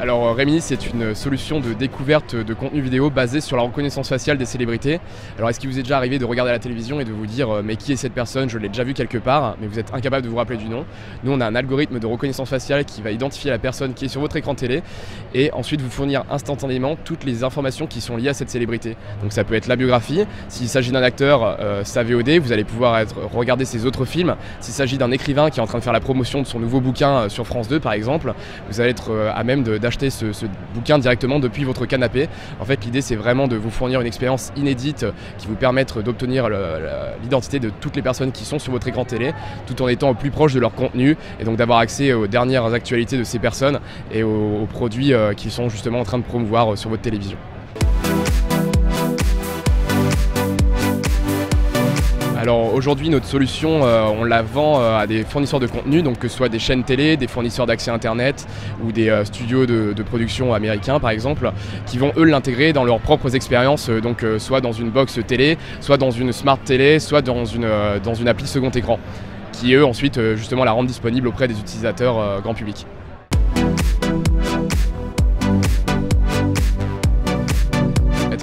Alors Remini, c'est une solution de découverte de contenu vidéo basée sur la reconnaissance faciale des célébrités. Alors est-ce qu'il vous est déjà arrivé de regarder la télévision et de vous dire mais qui est cette personne? Je l'ai déjà vu quelque part, mais vous êtes incapable de vous rappeler du nom. Nous on a un algorithme de reconnaissance faciale qui va identifier la personne qui est sur votre écran télé et ensuite vous fournir instantanément toutes les informations qui sont liées à cette célébrité. Donc ça peut être la biographie, s'il s'agit d'un acteur, sa VOD, vous allez pouvoir regarder ses autres films. S'il s'agit d'un écrivain qui est en train de faire la promotion de son nouveau bouquin sur France 2 par exemple, vous allez être à même d'acheter ce bouquin directement depuis votre canapé. En fait, l'idée c'est vraiment de vous fournir une expérience inédite qui vous permette d'obtenir l'identité de toutes les personnes qui sont sur votre écran télé, tout en étant au plus proche de leur contenu et donc d'avoir accès aux dernières actualités de ces personnes et aux produits qu'ils sont justement en train de promouvoir sur votre télévision. Alors aujourd'hui notre solution on la vend à des fournisseurs de contenu, donc que ce soit des chaînes télé, des fournisseurs d'accès internet ou des studios de production américains par exemple, qui vont eux l'intégrer dans leurs propres expériences, donc soit dans une box télé, soit dans une smart télé, soit dans une appli second écran, qui eux ensuite justement la rendent disponible auprès des utilisateurs grand public.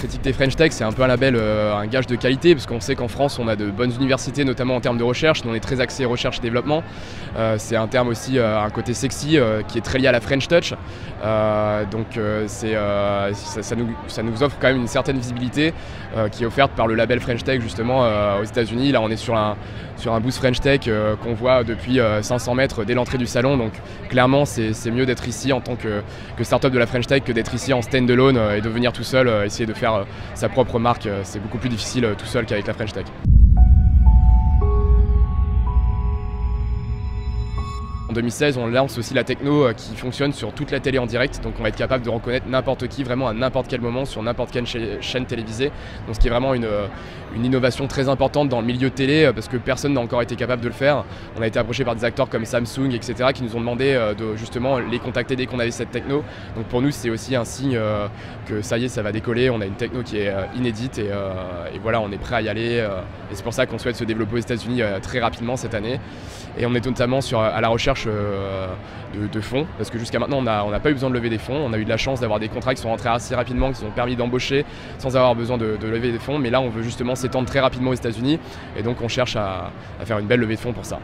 Éthique French Tech, c'est un peu un label, un gage de qualité, parce qu'on sait qu'en France on a de bonnes universités, notamment en termes de recherche. Nous on est très axé recherche et développement. C'est un terme aussi, un côté sexy qui est très lié à la French Touch. Donc ça nous offre quand même une certaine visibilité qui est offerte par le label French Tech justement aux États-Unis. Là on est sur un booth French Tech qu'on voit depuis 500 mètres dès l'entrée du salon. Donc clairement c'est mieux d'être ici en tant que startup de la French Tech que d'être ici en stand-alone et de venir tout seul essayer de faire sa propre marque. C'est beaucoup plus difficile tout seul qu'avec la French Tech. En 2016, on lance aussi la techno qui fonctionne sur toute la télé en direct, donc on va être capable de reconnaître n'importe qui, vraiment à n'importe quel moment, sur n'importe quelle chaîne télévisée. Donc ce qui est vraiment une innovation très importante dans le milieu télé, parce que personne n'a encore été capable de le faire. On a été approché par des acteurs comme Samsung, etc., qui nous ont demandé de justement les contacter dès qu'on avait cette techno. Donc pour nous, c'est aussi un signe que ça y est, ça va décoller. On a une techno qui est inédite et voilà, on est prêt à y aller. Et c'est pour ça qu'on souhaite se développer aux États-Unis très rapidement cette année. Et on est notamment à la recherche de fonds, parce que jusqu'à maintenant on n'a pas eu besoin de lever des fonds. On a eu de la chance d'avoir des contrats qui sont rentrés assez rapidement, qui nous ont permis d'embaucher sans avoir besoin de lever des fonds, mais là on veut justement s'étendre très rapidement aux États-Unis et donc on cherche à faire une belle levée de fonds pour ça.